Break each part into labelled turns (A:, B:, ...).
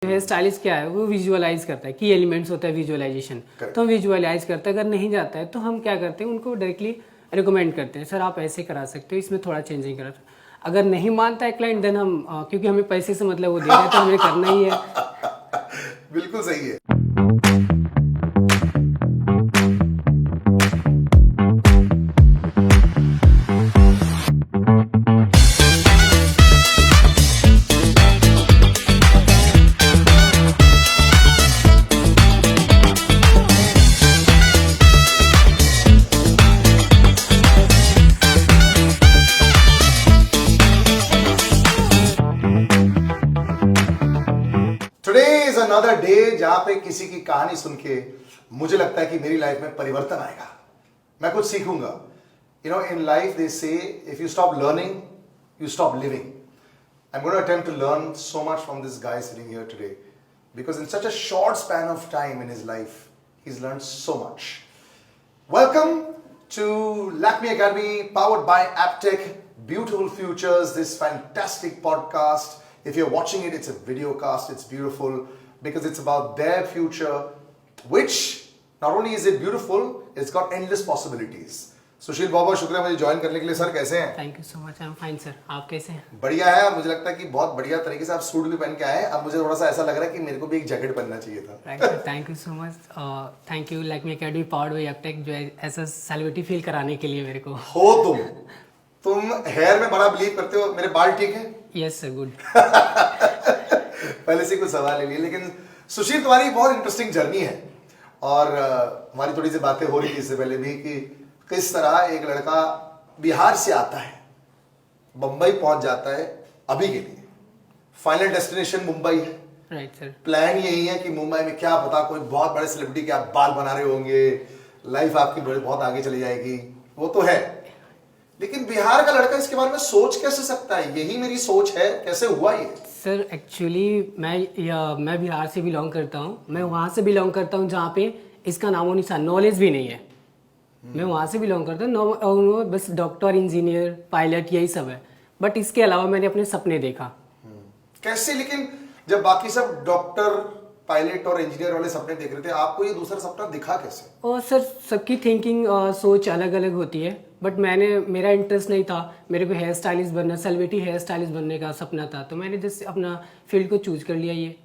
A: Hair stylist क्या है, वो विजुअलाइज करता है, की एलिमेंट्स होता है विजुअलाइजेशन, तो हम विजुअलाइज करते हैं। अगर नहीं जाता है तो हम क्या करते हैं, उनको डायरेक्टली रिकमेंड करते हैं, सर आप ऐसे करा सकते हो, इसमें थोड़ा चेंजिंग करा। अगर नहीं मानता है क्लाइंट, देन हम क्योंकि हमें पैसे से मतलब वो दे रहे हैं तो हमें करना ही है।
B: बिल्कुल सही है। टुडे इज अनदर डे जहां पे किसी की कहानी सुन के मुझे लगता है कि मेरी लाइफ में परिवर्तन आएगा, मैं कुछ सीखूंगा। You know, in life they say if you stop learning you stop living. I am going to attempt to learn so much from this guy sitting here today because in such a short span of time in his life he has learned so much. Welcome to Lakme Academy, powered by Aptech. Beautiful futures, this fantastic podcast. If you're watching it, it's a video cast. It's beautiful because it's about their future, which not only is it beautiful, it's got endless possibilities. सुशील, बहुत बहुत शुक्रिया मुझे join करने के लिए। Sir कैसे हैं?
A: Thank you so much, I am fine sir, आप कैसे हैं?
B: बढ़िया है। और मुझे लगता है कि बहुत बढ़िया तरीके से आप सूट भी पहन के आए हैं। अब मुझे थोड़ा सा ऐसा लग रहा है कि मेरे को भी एक जैकेट पहनना चाहिए था।
A: Thank you so much, thank you Lakme academy powered by Aptech, जो ऐसा सेलिब्रिटी फील कराने के लिए मेरे को।
B: हो तुम हेयर में बड़ा बिलीव करते हो। मेरे बाल ठीक है?
A: Yes sir, good.
B: पहले से कुछ सवाल ले लिए, लेकिन सुशील तुम्हारी बहुत इंटरेस्टिंग जर्नी है और हमारी थोड़ी सी बातें हो रही थी इससे पहले भी कि किस तरह एक लड़का बिहार से आता है, मुंबई पहुंच जाता है। अभी के लिए फाइनल डेस्टिनेशन मुंबई है,
A: राइट सर।
B: प्लान यही है कि मुंबई में क्या पता कोई बहुत बड़े सेलिब्रिटी के आप बाल बना रहे होंगे, लाइफ आपकी बहुत आगे चली जाएगी, वो तो है। लेकिन बिहार का लड़का इसके बारे में सोच कैसे सकता है? यही मेरी सोच है, कैसे हुआ ये?
A: सर एक्चुअली मैं बिहार से बिलोंग करता हूँ। मैं वहाँ से बिलोंग करता हूँ जहाँ पे इसका नामो निशान, नॉलेज भी नहीं है। मैं वहाँ से बिलोंग करता हूँ, बस डॉक्टर, इंजीनियर, पायलट यही सब है, बट इसके अलावा मैंने अपने सपने देखा।
B: कैसे? लेकिन जब बाकी सब डॉक्टर, पायलट और इंजीनियर वाले सपने देख रहे थे, आपको ये दूसरा सपना दिखा कैसे?
A: और सर सबकी थिंकिंग सोच अलग अलग होती है, बट मेरा इंटरेस्ट नहीं था। मेरे को हेयर स्टाइलिस्ट बनना, सेलिब्रिटी हेयर स्टाइलिस्ट बनने का सपना था, तो मैंने जैसे अपना फील्ड को चूज कर लिया। ये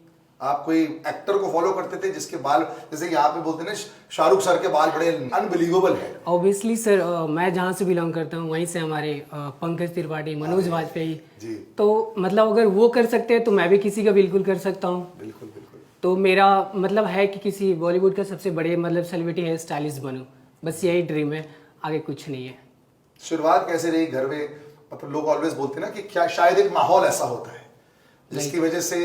B: आप कोई एक्टर को फॉलो करते थे जिसके बाल, जैसे यहाँ पे बोलते हैं ना, शाहरुख सर के बाल बड़े अनबिलीवेबल है?
A: ऑब्वियसली सर, मैं जहाँ से बिलोंग करता हूँ वहीं से हमारे पंकज त्रिपाठी, मनोज वाजपेयी
B: जी,
A: तो मतलब अगर वो कर सकते हैं तो मैं भी किसी का बिल्कुल कर सकता हूँ।
B: बिल्कुल बिल्कुल।
A: तो मेरा मतलब है कि किसी बॉलीवुड का सबसे बड़े मतलब सेलिब्रिटी हेयर स्टाइलिस्ट बनूं, बस यही ड्रीम है, आगे कुछ नहीं है।
B: शुरुआत कैसे रही घर में? मतलब लोग ऑलवेज बोलते हैं ना कि क्या शायद एक माहौल ऐसा होता है जिसकी वजह से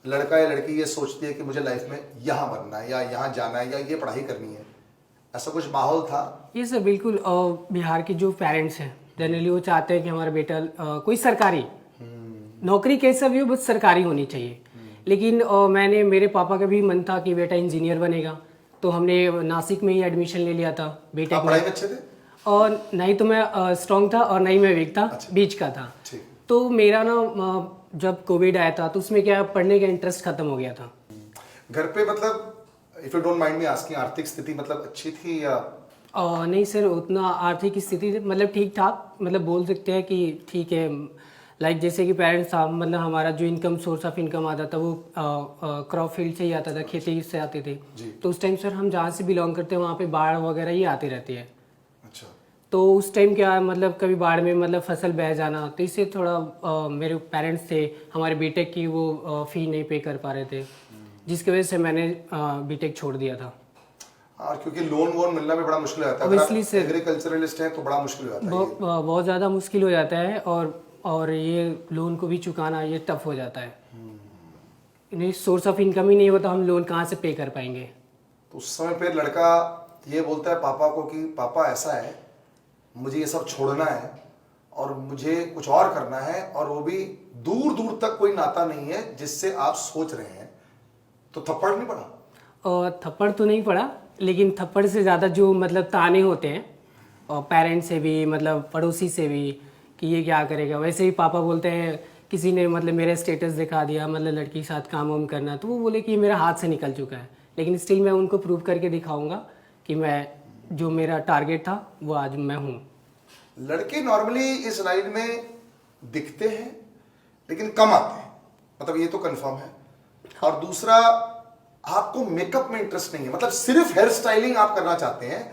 B: लड़का या लड़की ये सोचती है कि मुझे लाइफ में यहाँ बनना है या यहाँ जाना है या ये पढ़ाई करनी है। ऐसा कुछ माहौल था?
A: ये सर बिल्कुल, बिहार के जो पेरेंट्स हैं जनरली वो चाहते हैं कि हमारा बेटा कोई सरकारी नौकरी कैसा भी हो, बस सरकारी होनी चाहिए। लेकिन मेरे पापा का भी मन था कि बेटा इंजीनियर बनेगा, तो हमने नासिक में ही एडमिशन ले लिया था बीटेक में।
B: पढ़ाई में अच्छे थे?
A: और नहीं तो मैं स्ट्रॉन्ग था और नहीं मैं वीक था। अच्छा। बीच का था। तो मेरा ना जब कोविड आया था तो उसमें क्या पढ़ने का इंटरेस्ट खत्म हो गया था।
B: घर पे मतलब if you don't mind me asking, आर्थिक स्थिति मतलब अच्छी थी या?
A: नहीं सर, उतना आर्थिक स्थिति मतलब ठीक ठाक, मतलब बोल सकते हैं कि ठीक है। लाइक जैसे कि पेरेंट्स था, मतलब हमारा जो इनकम, सोर्स ऑफ इनकम आता था वो क्रॉप फील्ड से ही आता था, खेती से आते थे। तो उस टाइम सर हम जहाँ से बिलोंग करते हैं वहाँ पे बाढ़ वगैरह ही आती रहती है।
B: अच्छा।
A: तो उस टाइम क्या मतलब कभी बाढ़ में मतलब फसल बह जाना, तो इससे थोड़ा मेरे पेरेंट्स थे, हमारे बीटेक की वो फी नहीं पे कर पा रहे थे, जिसकी वजह से मैंने बीटेक छोड़ दिया था।
B: हाँ, क्योंकि लोन वोन मिलना भी बड़ा मुश्किल हो जाता है।
A: ऑब्वियसली सर,
B: एग्रीकल्चरलिस्ट हैं तो बड़ा मुश्किल हो जाता है।
A: बहुत ज़्यादा मुश्किल हो जाता है और ये लोन को भी चुकाना ये टफ हो जाता है। नहीं, सोर्स ऑफ इनकम ही नहीं होता, हम लोन कहाँ से पे कर पाएंगे?
B: तो उस समय पे लड़का ये बोलता है पापा को कि पापा ऐसा है, मुझे ये सब छोड़ना है और मुझे कुछ और करना है, और वो भी दूर दूर तक कोई नाता नहीं है जिससे आप सोच रहे हैं, तो थप्पड़ नहीं पड़ा?
A: और थप्पड़ तो नहीं पड़ा, लेकिन थप्पड़ से ज़्यादा जो मतलब ताने होते हैं और पेरेंट्स से भी, मतलब पड़ोसी से भी, कि ये क्या करेगा। वैसे ही पापा बोलते हैं किसी ने मतलब मेरा स्टेटस दिखा दिया, मतलब लड़की के साथ काम वाम करना, तो वो बोले कि ये मेरा हाथ से निकल चुका है, लेकिन स्टिल मैं उनको प्रूव करके दिखाऊंगा कि मैं जो मेरा टारगेट था वो आज मैं हूँ।
B: लड़के नॉर्मली इस लाइन में दिखते हैं लेकिन कम आते हैं, मतलब ये तो कंफर्म है। और दूसरा, आपको मेकअप में इंटरेस्ट नहीं है, मतलब सिर्फ हेयर स्टाइलिंग आप करना चाहते हैं,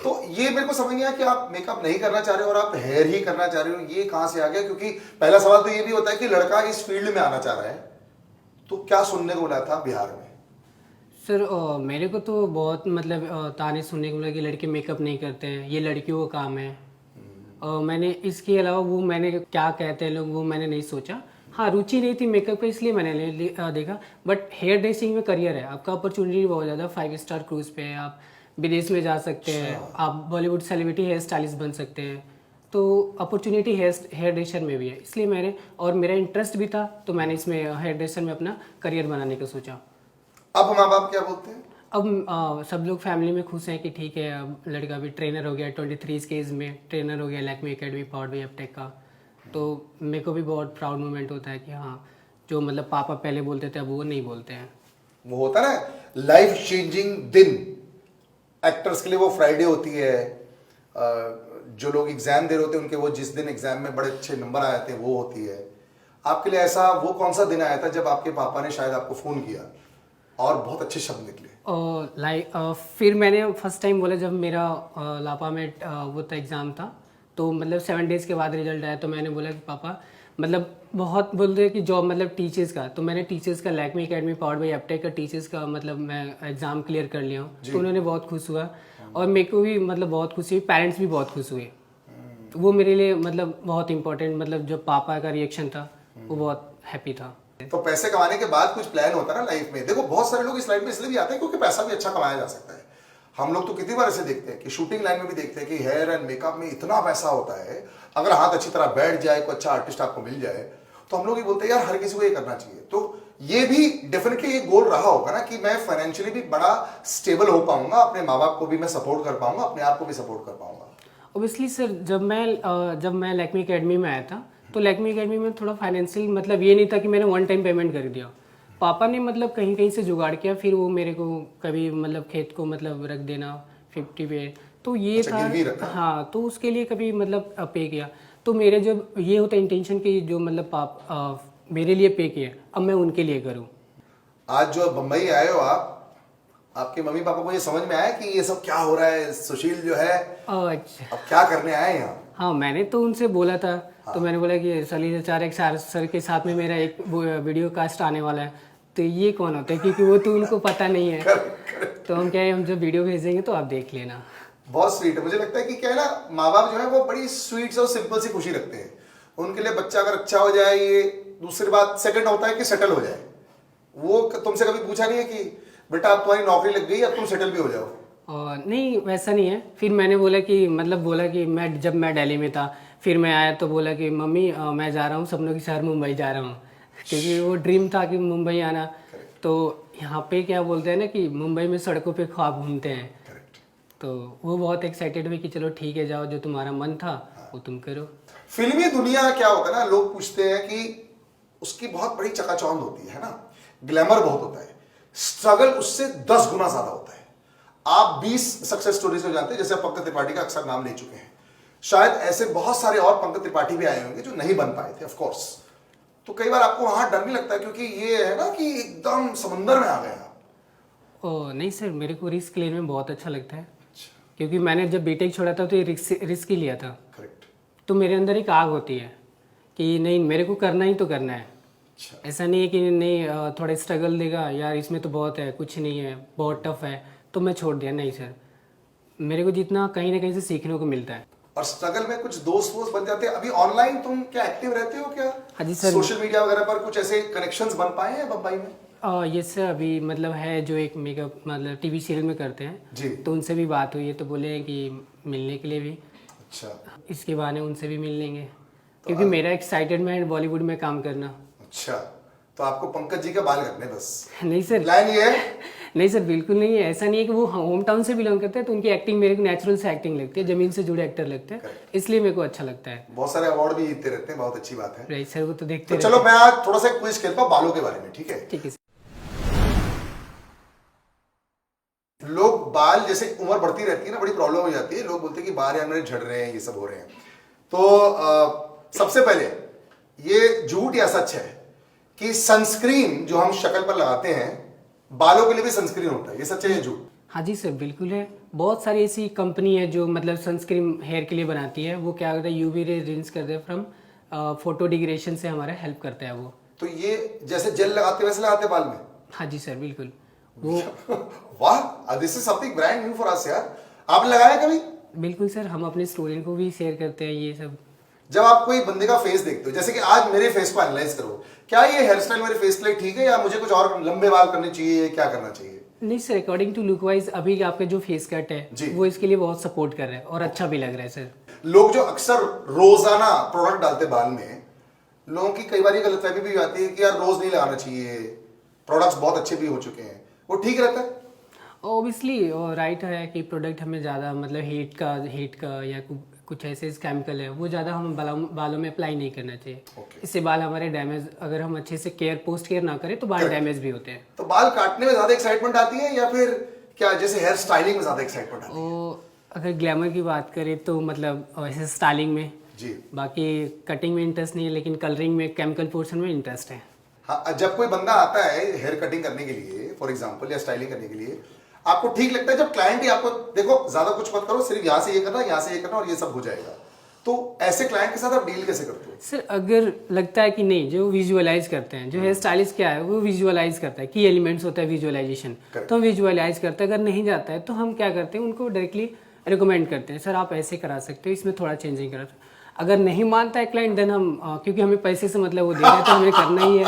B: तो ये मेरे को समझ नहीं आया कि आप मेकअप नहीं करना चाह रहे हो और आप हेयर ही करना चाह रहे हो, ये कहां से आ गया? क्योंकि पहला सवाल तो ये भी होता है कि लड़का इस फील्ड में आना चाह रहा है, तो क्या सुनने को मिला था बिहार में?
A: सर मेरे को तो बहुत मतलब ताने सुनने को मिला कि लड़के मेकअप नहीं करते हैं, ये लड़कियों का काम है। मैंने इसके अलावा वो मैंने क्या कहते हैं लोग वो मैंने नहीं सोचा। हाँ, रुचि नहीं थी मेकअप का इसलिए मैंने देखा, बट हेयर ड्रेसिंग में करियर है, आपका अपॉर्चुनिटी बहुत ज़्यादा, 5 स्टार क्रूज पे है, आप विदेश में जा सकते हैं, आप बॉलीवुड सेलिब्रिटी हेयर स्टाइलिस्ट बन सकते हैं, तो अपॉर्चुनिटी हेयर ड्रेसर में भी है, इसलिए मैंने, और मेरा इंटरेस्ट भी था तो मैंने इसमें हेयर ड्रेसर में अपना करियर बनाने का सोचा।
B: अब माँ बाप क्या बोलते हैं?
A: अब सब लोग फैमिली में खुश हैं कि ठीक है, अब लड़का भी ट्रेनर हो गया, 23 के एज में ट्रेनर हो गया Lakme academy powered bye Uptake का, तो मेरे को भी बहुत प्राउड मोमेंट होता है कि हाँ, जो मतलब पापा पहले बोलते थे अब वो नहीं बोलते हैं।
B: वो होता है ना लाइफ चेंजिंग दिन, एक्टर्स के लिए वो फ्राइडे होती है, जो लोग एग्जाम दे रहे होते हैं उनके वो जिस दिन एग्जाम में बड़े अच्छे नंबर आए थे वो होती है। आपके लिए ऐसा वो कौन सा दिन आया था जब आपके पापा ने शायद आपको फोन किया और बहुत अच्छे शब्द निकले?
A: फिर मैंने फर्स्ट टाइम बोला जब मेरा लापा में वो था एग्ज़ाम था, तो मतलब 7 डेज़ के बाद रिजल्ट आया, तो मैंने बोला कि पापा मतलब बहुत बोल रहे कि जॉब मतलब टीचर्स का, तो मैंने टीचर्स का Lakme academy powered bye Uptake का टीचर्स का मतलब मैं एग्ज़ाम क्लियर कर लिया हूँ, तो उन्होंने बहुत खुश हुआ और मेरे को भी मतलब बहुत खुशी हुई, पेरेंट्स भी बहुत खुश हुए। तो वो मेरे लिए मतलब बहुत इंपॉर्टेंट, मतलब जो पापा का रिएक्शन था वो बहुत हैप्पी था।
B: तो पैसे कमाने के बाद कुछ प्लान होता है ना लाइफ में। देखो बहुत सारे लोग इस लाइन में इसलिए भी आते हैं क्योंकि पैसा भी अच्छा कमाया जा सकता है। हम लोग तो कितनी बार ऐसे देखते हैं कि शूटिंग लाइन में भी देखते हैं कि हेयर एंड मेकअप में इतना पैसा होता है, अगर हाथ अच्छी तरह बैठ जाए, कोई अच्छा आर्टिस्ट आपको मिल जाए, तो हम लोग ये बोलते हैं यार हर किसी को ये करना चाहिए। तो ये भी डेफिनेटली एक गोल रहा होगा ना कि मैं फाइनेंशियली भी बड़ा स्टेबल हो पाऊंगा, अपने माँ बाप को भी मैं सपोर्ट कर पाऊंगा, अपने आप को भी सपोर्ट कर पाऊंगा।
A: ओबियसली सर, जब मैं लैक्मे एकेडमी में आया था तो लैक्मे एकेडमी में थोड़ा फाइनेंशियल मतलब ये नहीं था कि मैंने वन टाइम पेमेंट कर दिया, पापा ने मतलब कहीं कहीं से जुगाड़ किया, फिर वो मेरे को कभी मतलब खेत को मतलब रख देना 50 पे, तो ये
B: गिरवी
A: था।
B: रखा।
A: हाँ, तो उसके लिए कभी मतलब पे किया, तो मेरे जब ये होता इंटेंशन कि जो मतलब मेरे लिए पे किया अब मैं उनके लिए करूँ।
B: आज जो बम्बई आए हो आप, आपके मम्मी पापा को ये समझ में आया कि ये सब क्या हो रहा है, सुशील जो है
A: अच्छा,
B: अब क्या करने आए हैं यहाँ?
A: हाँ, मैंने तो उनसे बोला था। तो मैंने बोला कि सलील चारेक सर के साथ में मेरा एक वीडियो कास्ट आने वाला है, तो ये कौन होता है, क्योंकि वो तो उनको पता नहीं है। तो हम क्या है, हम जब वीडियो भेजेंगे तो आप देख लेना।
B: बहुत स्वीट है। मुझे लगता है कि क्या है ना, माँ बाप जो है वो बड़ी स्वीट और सिंपल सी खुशी रखते हैं। उनके लिए बच्चा अगर अच्छा हो जाए, ये दूसरी बात, सेकंड होता है कि सेटल हो जाए। वो तुमसे कभी पूछा नहीं है कि बेटा अब तुम्हारी नौकरी लग गई, अब तुम सेटल भी हो जाओ?
A: और नहीं, वैसा नहीं है। फिर मैंने बोला कि मतलब बोला कि जब मैं दिल्ली में था, फिर मैं आया तो बोला कि मम्मी मैं जा रहा हूँ सपनों की शहर मुंबई जा रहा हूँ, क्योंकि वो ड्रीम था कि मुंबई आना। तो यहाँ पे क्या बोलते हैं ना कि मुंबई में सड़कों पे ख्वाब घूमते हैं, तो वो बहुत एक्साइटेड हुई कि चलो ठीक है, जाओ, जो तुम्हारा मन था वो तुम करो।
B: फिल्मी दुनिया क्या होता है ना, लोग पूछते हैं कि उसकी बहुत बड़ी चकाचौंध होती है ना, ग्लैमर बहुत होता है, स्ट्रगल उससे 10 गुना ज्यादा होता है। आप 20 सक्सेस स्टोरीज को जानते हैं, जैसे पंकज त्रिपाठी का अक्सर नाम ले चुके हैं, शायद ऐसे बहुत सारे और पंकज त्रिपाठी भी आए होंगे जो नहीं बन पाए थे ऑफ कोर्स। तो कई बार आपको वहां डर नहीं लगता, क्योंकि ये है ना कि एकदम समंदर में आ गए आप?
A: ओ नहीं सर, मेरे को रिस्क लेने में बहुत अच्छा लगता है, क्योंकि मैंने जब बीटेक छोड़ा था तो ये रिस्क ही लिया था।
B: करेक्ट।
A: तो मेरे अंदर एक आग होती है कि नहीं, मेरे को करना ही तो करना है। ऐसा नहीं है कि नहीं थोड़ा स्ट्रगल देगा यार, इसमें तो बहुत है, कुछ नहीं है, बहुत टफ है, तो मैं छोड़ दिया। नहीं सर, मेरे को जितना कहीं ना कहीं से सीखने को मिलता है।
B: और स्ट्रगल में कुछ दोस्त वोस्त बन जाते हैं। अभी ऑनलाइन तुम क्या एक्टिव रहते हो क्या?
A: हाँ जी सर।
B: सोशल मीडिया वगैरह पर कुछ ऐसे कनेक्शंस बन पाए हैं बम्बई में?
A: ये सर, अभी मतलब है जो एक मेकअप मतलब टीवी सीरियल में करते हैं
B: जी।
A: तो उनसे भी बात हुई है, तो बोले हैं कि मिलने के लिए भी।
B: अच्छा।
A: इसके बहाने उनसे भी मिल लेंगे, क्योंकि मेरा एक्साइटेड में है बॉलीवुड में काम करना।
B: अच्छा, तो आपको पंकज जी का बाल करने बस।
A: नहीं सर,
B: प्लान ये है?
A: नहीं सर, बिल्कुल नहीं है। ऐसा नहीं है कि वो होम टाउन से बिलोंग करते हैं तो उनकी एक्टिंग मेरे को नेचुरल से एक्टिंग लगती है, जमीन से जुड़े एक्टर लगते हैं, इसलिए मेरे को अच्छा लगता है।
B: बहुत सारे अवार्ड भी जीतते रहते हैं, बहुत अच्छी बात है।
A: राइट सर, वो तो देखते
B: तो चलो मैं आज थोड़ा सा क्विज खेलता हूँ बालों के बारे में, ठीक है?
A: ठीक है।
B: लोग बाल जैसे उम्र बढ़ती रहती है ना, बड़ी प्रॉब्लम हो जाती है, लोग बोलते हैं कि बाल यार मेरे झड़ रहे हैं, ये सब हो रहे हैं। तो सबसे पहले ये झूठ या सच है कि सनस्क्रीन जो हम शक्ल पर लगाते हैं बालों के लिए भी सनस्क्रीन होता है, ये सच है या झूठ?
A: हाँ जी सर, बिल्कुल है। बहुत सारी ऐसी कंपनी है जो मतलब सनस्क्रीन हेयर के लिए बनाती है। वो क्या करता है, यूवी रे रिंस करते हैं फ्रॉम फोटो डिग्रेडेशन से हमारा हेल्प करता है वो।
B: तो ये जैसे जेल लगाते वैसे लगाते बाल में?
A: हाँ जी सर, बिल्कुल। वो
B: वाह, this is something brand new for us यार। आप लगाया कभी?
A: बिल्कुल सर, हम अपने स्टूडेंट को भी शेयर करते हैं ये सब।
B: जब आप कोई बंदे का फेस देखते हो, जैसे कि आज मेरे फेस को एनालाइज करो, क्या ये हेयर स्टाइल मेरे फेस के लिए ठीक है या मुझे कुछ और लंबे बाल करने चाहिए, क्या करना चाहिए?
A: नहीं sir, according to look wise अभी आपका जो फेस कट
B: जी।
A: है वो इसके लिए बहुत सपोर्ट कर रहा है और अच्छा भी लग रहा है सर।
B: लोग जो अक्सर रोजाना प्रोडक्ट डालते बाल में, लोगों की कई बार ये गलतफहमी भी आती है कि यार रोज नहीं लगाना चाहिए, प्रोडक्ट्स बहुत अच्छे भी हो चुके हैं, वो ठीक रहता है?
A: ऑब्वियसली राइट है कि प्रोडक्ट हमें ज़्यादा मतलब हीट का या कुछ ऐसे केमिकल है वो ज़्यादा हम बालों में अप्लाई नहीं करना चाहिए।
B: Okay.
A: इससे बाल हमारे डैमेज, अगर हम अच्छे से पोस्ट केयर ना करें तो बाल डैमेज भी होते हैं।
B: तो बाल काटने में ज्यादा एक्साइटमेंट आती है या फिर क्या जैसे हेयर स्टाइलिंग में ज्यादा एक्साइटमेंट आती है?
A: और अगर ग्लैमर की बात करें तो मतलब ऐसे स्टाइलिंग में
B: जी।
A: बाकी कटिंग में इंटरेस्ट नहीं है, लेकिन कलरिंग में केमिकल पोर्शन में इंटरेस्ट है।
B: हाँ, जब कोई बंदा आता है हेयर कटिंग करने के लिए फॉर एग्जांपल या स्टाइलिंग करने के लिए, आपको ठीक लगता है जब क्लाइंट ही आपको देखो ज्यादा कुछ मत करो, सिर्फ यहाँ से ये करना, यहाँ से ये करना और ये सब हो जाएगा, तो ऐसे क्लाइंट के साथ आप डील कैसे करते हो?
A: सर अगर लगता है कि नहीं, जो विजुअलाइज करते हैं, जो हेयर स्टाइलिस्ट क्या है वो विजुअलाइज करता है, की एलिमेंट्स होता है विजुअलाइजेशन, तो हम विजुअलाइज करते हैं। अगर नहीं जाता है तो हम क्या करते हैं, उनको डायरेक्टली रिकमेंड करते हैं, सर आप ऐसे करा सकते हो, इसमें थोड़ा चेंजिंग करा। अगर नहीं मानता है क्लाइंट, देन हम क्योंकि हमें पैसे से मतलब वो दे रहे हैं तो हमें करना ही है।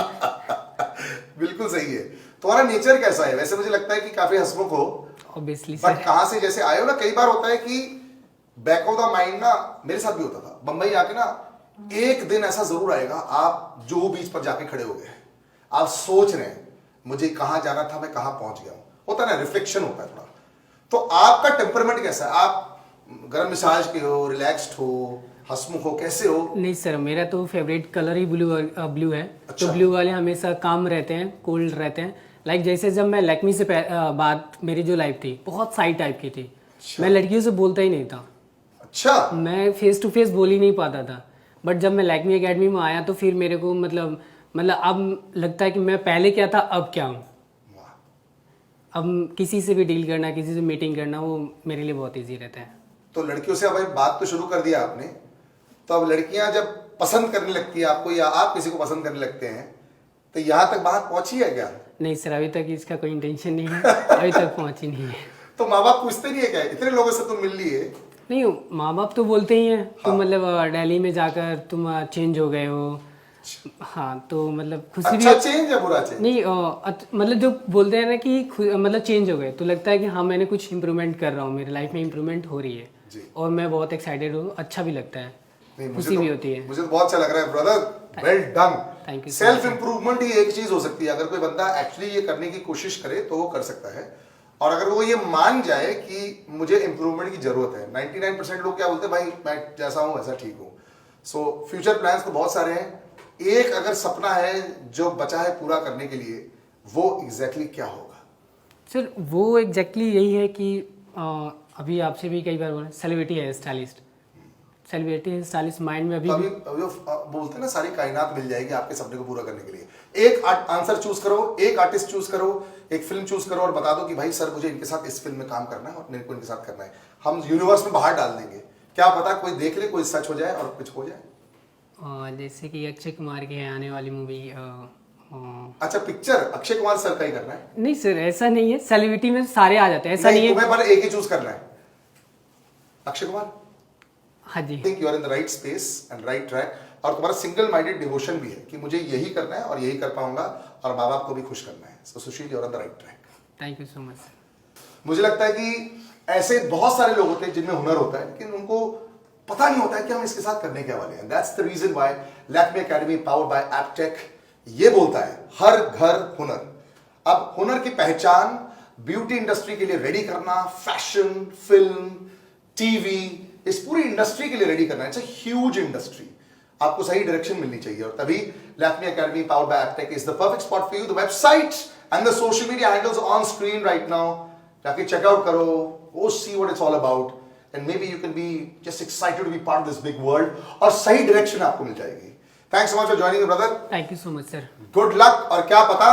B: बिल्कुल सही है। तुम्हारा नेचर कैसा है? वैसे मुझे लगता है कि काफी हंसमुख हो,
A: ऑब्वियसली
B: बट
A: सर।
B: कहाँ से जैसे आए हो ना, कई बार होता है कि बैक ऑफ द माइंड ना, मेरे साथ भी होता था बंबई आके ना, एक दिन ऐसा जरूर आएगा आप जुहू बीच पर जाके खड़े हो गए, आप सोच रहे हैं मुझे कहाँ जाना था, मैं कहाँ पहुंच गया हूं, होता है ना, रिफ्लेक्शन होता है थोड़ा। तो आपका टेम्परमेंट कैसा है? आप गर्म मिजाज के हो, रिलैक्स्ड हो, हंसमुख हो, कैसे हो?
A: नहीं सर, मेरा तो फेवरेट कलर ही ब्लू है।
B: अच्छा।
A: तो ब्लू वाले हमेशा काम रहते हैं, कोल्ड रहते हैं। लाइक जैसे जब मैं लैक्मी से बात, मेरी जो लाइफ थी बहुत साई टाइप की थी। मैं लड़कियों से बोलता ही नहीं था।
B: अच्छा।
A: मैं फेस टू फेस बोल ही नहीं पाता था। बट जब मैं लैक्मी एकेडमी में आया तो फिर मेरे को मतलब अब लगता है कि मैं पहले क्या था अब क्या हूँ। अब किसी से भी डील करना, किसी से मीटिंग करना, वो मेरे लिए बहुत ईजी रहता है।
B: तो लड़कियों से अब बात तो शुरू कर दिया आपने, तो अब लड़कियां जब पसंद करने लगती है आपको या आप किसी को पसंद करने लगते हैं, तो यहाँ तक बात पहुंची है क्या?
A: नहीं सर, अभी तक इसका कोई इंटेंशन नहीं है, अभी तक पहुंची नहीं है।
B: तो माँ बाप पूछते नहीं है क्या, इतने लोगों से तुम मिल लिए?
A: नहीं, माँ बाप तो बोलते ही हैं तुम मतलब दिल्ली में जाकर तुम चेंज हो गए हो। हाँ, तो मतलब खुशी
B: अच्छा
A: भी
B: चेंज या बुरा चेंज?
A: नहीं, मतलब जो बोलते हैं ना कि मतलब चेंज हो गए, तो लगता है कि हाँ मैंने कुछ इंप्रूवमेंट कर रहा हूँ, मेरी लाइफ में इंप्रूवमेंट हो रही है
B: जी।
A: और मैं बहुत एक्साइटेड हूँ, अच्छा भी लगता है,
B: नहीं,
A: खुशी भी होती है।
B: मुझे तो बहुत अच्छा लग रहा है brother, well done.
A: Thank you.
B: Self improvement ही एक चीज हो सकती है, अगर कोई बंदा एक्चुअली ये करने की कोशिश करे तो वो कर सकता है, और अगर वो ये मान जाए कि मुझे इंप्रूवमेंट की जरूरत है। 99% लोग क्या बोलते हैं, भाई मैं जैसा हूं वैसा ठीक हूं। सो फ्यूचर प्लान्स तो बहुत सारे हैं, एक अगर सपना है जो बचा है पूरा करने के लिए, वो एग्जैक्टली क्या होगा?
A: सर वो एग्जैक्टली यही है कि अभी आपसे भी कई बार बोला, celebrity hair stylist. Celebrity hair stylist mind में अभी
B: अभी बोलते हैं ना, सारी कायनात मिल जाएगी आपके सपने को पूरा करने के लिए। एक आंसर चूज करो, एक आर्टिस्ट चूज करो, एक फिल्म चूज करो और बता दो कि भाई सर मुझे इनके साथ इस फिल्म में काम करना है और मेरे को इनके साथ करना है। हम यूनिवर्स में बाहर डाल देंगे, क्या पता कोई देख ले, कोई सच हो जाए और कुछ हो जाए।
A: जैसे कि अक्षय कुमार की है आने वाली मूवी।
B: अच्छा, पिक्चर अक्षय कुमार सर का ही करना है?
A: नहीं सर, ऐसा नहीं है, सेलिब्रिटी में सारे आ जाते हैं, ऐसा नहीं है।
B: तुम्हें पर एक ही चूज करना है, अक्षय कुमार।
A: हाँ जी।
B: Think you are in the right space and right track, और तुम्हारा सिंगल माइंडेड डिवोशन भी है कि मुझे यही करना है और यही कर पाऊंगा और माँ बाप को भी खुश करना है। So Sushil, you are on the right track.
A: Thank you so much.
B: मुझे लगता है कि ऐसे बहुत सारे लोग होते हैं जिनमें हुनर होता है, लेकिन उनको पता नहीं होता है कि हम इसके साथ करने क्या वाले हैं। That's the reason why Lakme academy powered by Aptech ये बोलता है हर घर हुनर। अब हुनर की पहचान ब्यूटी इंडस्ट्री के लिए रेडी करना, फैशन, फिल्म, टीवी, इस पूरी इंडस्ट्री के लिए रेडी करना, इट्स अ ह्यूज इंडस्ट्री। आपको सही डायरेक्शन मिलनी चाहिए और तभी Lakme academy powered by Aptech is the perfect spot for you. The website and the social media handles on screen right now, जाके चेकआउट करो, go see what it's all about and maybe you can be just excited to be part of this big world और सही direction आपको मिल जाएगी। Thanks so much for joining me brother.
A: Thank you so much sir.
B: Good luck. और क्या पता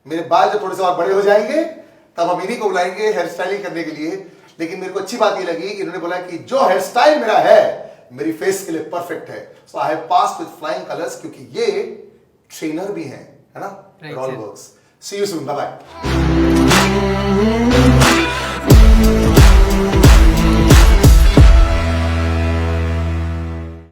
B: मेरे बाल जब थोड़े से और बड़े हो जाएंगे तब हम इन्हीं को बुलाएंगे हेयर स्टाइलिंग करने के लिए। लेकिन मेरे को अच्छी बात ये लगी कि इन्होंने बोला कि जो हेयर स्टाइल मेरा है मेरी फेस के लिए परफेक्ट है। So I have passed with flying colours क्योंकि ये ट्रेनर भी हैं, है ना?
A: Right,
B: It all
A: sir.
B: works. See you soon. Bye bye.